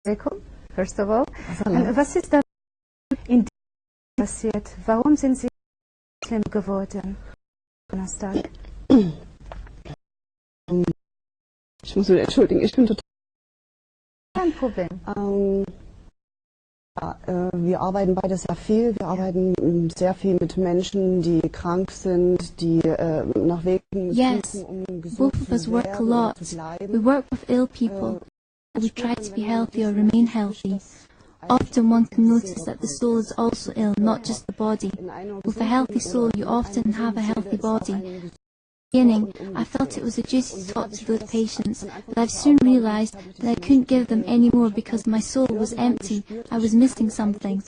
alaikum, first of all. Und was ist da in dir passiert? Warum sind Sie Muslim geworden? Donnerstag. Ich muss mich entschuldigen, ich bin total... Kein Problem. Wir arbeiten beide sehr viel. Wir arbeiten sehr viel mit Menschen, die krank sind, die nach Wegen suchen, gesund both of us work a lot. We work with ill people. We try to be healthy or remain healthy. Often one can notice that the soul is also ill, not just the body. With a healthy soul, you often have a healthy body. In the beginning, I felt it was a duty to talk to those patients, but I've soon realized that I couldn't give them any more because my soul was empty. I was missing something.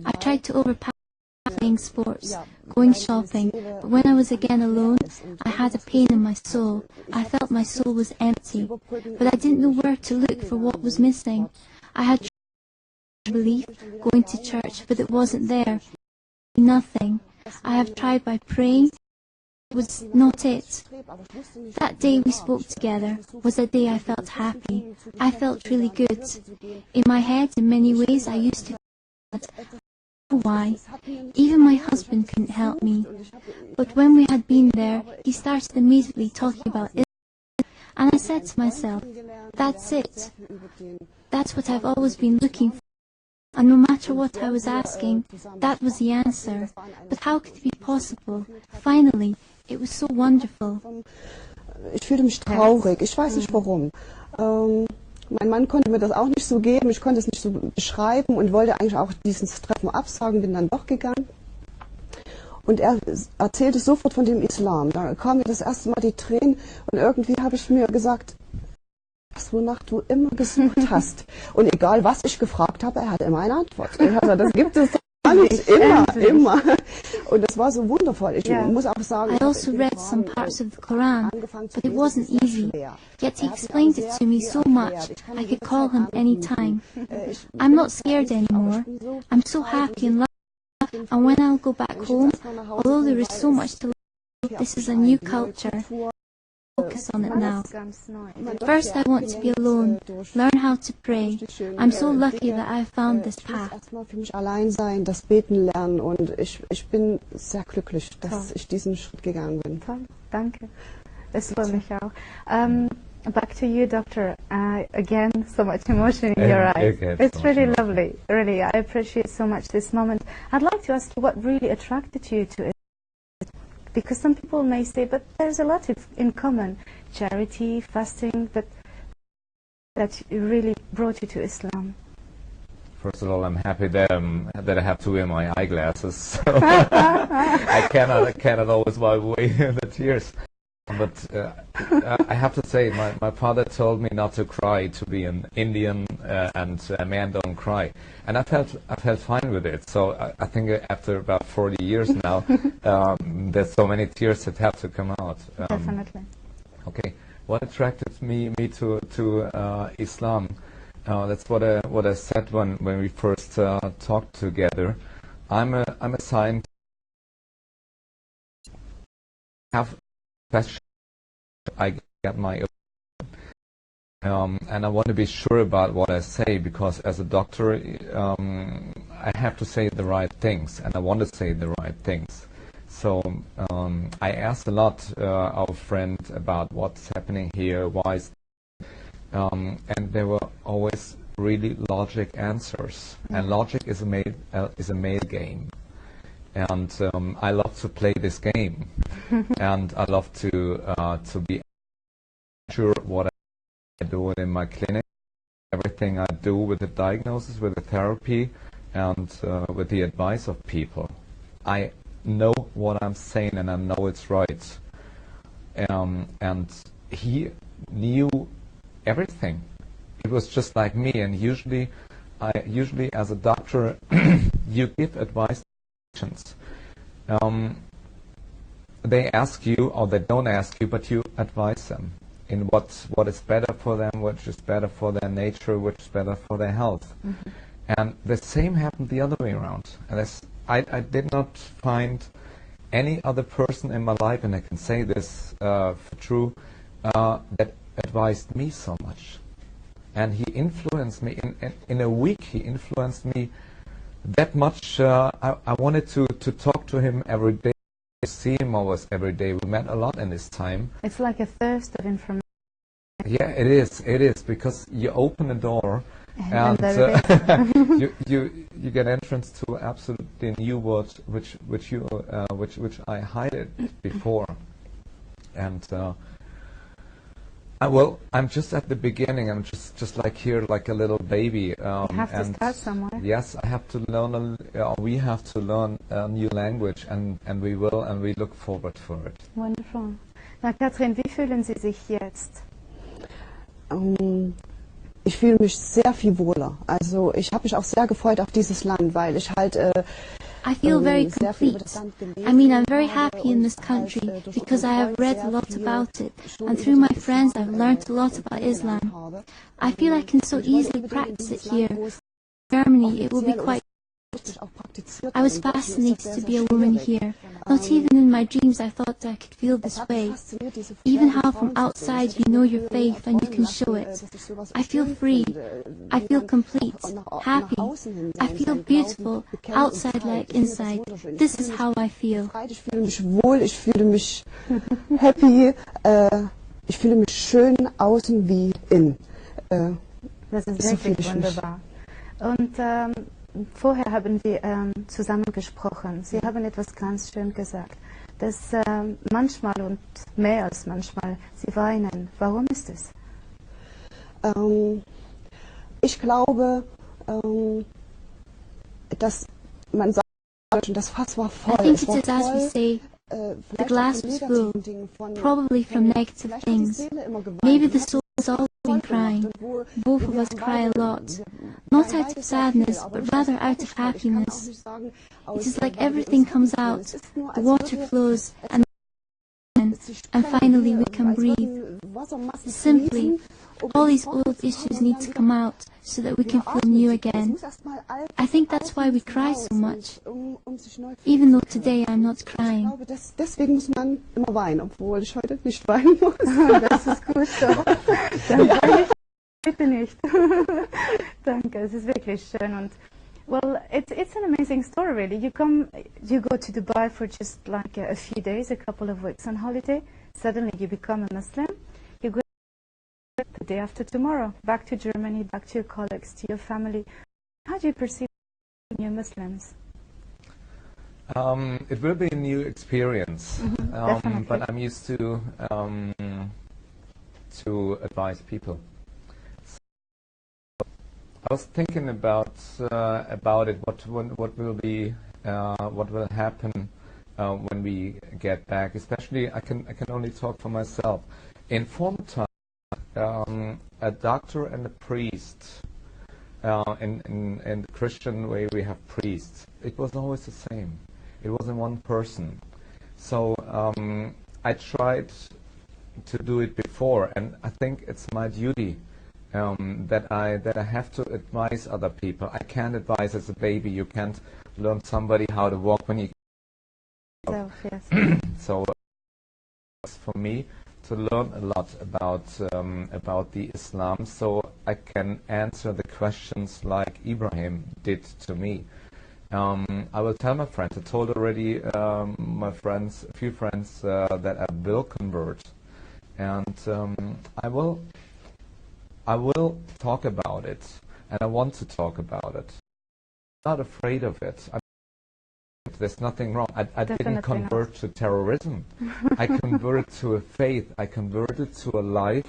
I tried to overpower playing sports, going shopping, but when I was again alone, I had a pain in my soul. I felt my soul was empty, but I didn't know where to look for what was missing. I had tried belief, going to church, but it wasn't there. Nothing. I have tried by praying. It was not it. That day we spoke together was a day I felt happy. I felt really good. In my head, in many ways, I used to feel bad. Why? Even my husband couldn't help me. But when we had been there, he started immediately talking about it. And I said to myself, that's it. That's what I've always been looking for. And no matter what I was asking, that was the answer. But how could it be possible? Finally, it was so wonderful. Ich fühlte mich traurig. Ich weiß nicht warum. Mein Mann konnte mir das auch nicht so geben. Ich konnte es nicht so beschreiben und wollte eigentlich auch dieses Treffen absagen, bin dann doch gegangen. Und er erzählte sofort von dem Islam. Da kamen mir das erste Mal die Tränen und irgendwie habe ich mir gesagt, das, wonach du immer gesucht hast. Und egal, was ich gefragt habe, er hatte immer eine Antwort. Also, das gibt es nicht. Immer. Und das war so wundervoll. Ich muss auch sagen, I also read some parts of the Quran, but it wasn't easy. Yet he explained it to me so much, I could call him any time. I'm not scared anymore. I'm so happy and loved. And when I'll go back home, although there is so much to learn, this is a new culture. Focus on it now. First, I want to be alone, learn how to pray. I'm so lucky that I found this path. Erstmal für mich allein sein, das Beten lernen und ich bin sehr glücklich, dass ich diesen Schritt gegangen bin. Toll, danke. Das freut mich auch. Back to you, Doctor. Again, so much emotion in your eyes. It's really lovely. Really, I appreciate so much this moment. I'd like to ask you what really attracted you to it. Because some people may say, but there's a lot in common, charity, fasting, but that really brought you to Islam. First of all, I'm happy that I have to wear my eyeglasses, so I cannot always wipe away the tears. But I have to say, my father told me not to cry, to be an Indian, and a man don't cry, and I felt fine with it. So I think after about 40 years now, there's so many tears that have to come out. Definitely. Okay, what attracted me to Islam? That's what I said when we first talked together. I'm a scientist. I get my and I want to be sure about what I say, because as a doctor I have to say the right things, and I want to say the right things. So I asked a lot our friend about what's happening here, why and there were always really logic answers, and logic is a male game. And I love to play this game, and I love to be sure what I do in my clinic, everything I do with the diagnosis, with the therapy, and with the advice of people. I know what I'm saying, and I know it's right. And he knew everything. It was just like me. And usually as a doctor, you give advice. They ask you, or they don't ask you, but you advise them in what is better for them, which is better for their nature, which is better for their health. Mm-hmm. And the same happened the other way around. And I did not find any other person in my life, and I can say this for true, that advised me so much. and he influenced me. In a week, he influenced me that much. I wanted to talk to him every day, see him almost every day. We met a lot in this time. It's like a thirst of information. Yeah, it is, because you open a door and you get entrance to absolutely new words which I hid it before. And I'm just at the beginning. I'm just like here, like a little baby. You have to start somewhere. Yes, I have to learn. We have to learn a new language, and we will, and we look forward for it. Wonderful. Na, Catherine, wie fühlen Sie sich jetzt? Ich fühle mich sehr viel wohler. Also ich habe mich auch sehr gefreut auf dieses Land, weil ich halt I feel very complete. I mean, I'm very happy in this country because I have read a lot about it, and through my friends I've learned a lot about Islam. I feel I can so easily practice it here. In Germany, it will be quite. I was fascinated to be a woman here. Not even in my dreams I thought I could feel this way. Even how from outside you know your faith and you can show it. I feel free. I feel complete. Happy. I feel beautiful, outside like inside. This is how I feel. Ich fühle mich wohl, ich fühle mich happy, ich fühle mich schön außen wie innen. Das ist wirklich wunderbar. Und vorher haben wir zusammen gesprochen. Sie haben etwas ganz schön gesagt, dass manchmal und mehr als manchmal Sie weinen. Warum ist es? Ich glaube, dass man sagt, das Fass war voll. I think it is as we say, the glass was full, probably from negative things. Maybe the soul has always been crying. Both of us cry a lot. Not out of sadness, but rather out of happiness. It is like everything comes out, the water flows, and finally we can breathe. Simply, all these old issues need to come out so that we can feel new again. I think that's why we cry so much, even though today I'm not crying. Deswegen muss man immer weinen, obwohl ich heute nicht weinen muss. Das ist gut so. Dann weine ich bitte nicht. Danke, es ist wirklich schön. Und well, it's an amazing story, really. You go to Dubai for just like a few days, a couple of weeks on holiday. Suddenly you become a Muslim. You go the day after tomorrow, back to Germany, back to your colleagues, to your family. How do you perceive new Muslims? It will be a new experience, but I'm used to advise people. I was thinking about it. What will happen when we get back? Especially, I can only talk for myself. In former time, a doctor and a priest. In the Christian way, we have priests. It was always the same. It wasn't one person. So I tried to do it before, and I think it's my duty. That I have to advise other people. I can't advise as a baby. You can't learn somebody how to walk when you. Yes. So it's for me to learn a lot about the Islam, so I can answer the questions like Ibrahim did to me. I will tell my friends. I told already my friends, a few friends, that I will convert, and I will talk about it, and I want to talk about it. I'm not afraid of it. There's nothing wrong. I didn't convert to terrorism. I converted to a faith. I converted to a life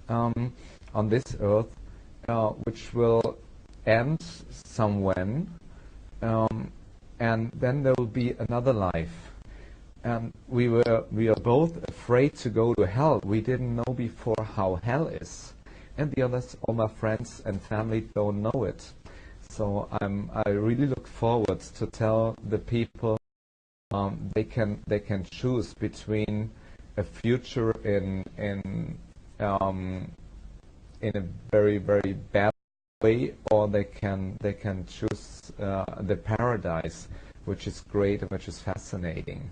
on this earth, which will end somewhere, and then there will be another life. And we are both afraid to go to hell. We didn't know before how hell is. And the others, all my friends and family, don't know it. So I really look forward to tell the people they can choose between a future in a very, very bad way, or they can choose the paradise, which is great and which is fascinating.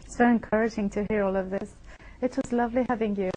It's very encouraging to hear all of this. It was lovely having you.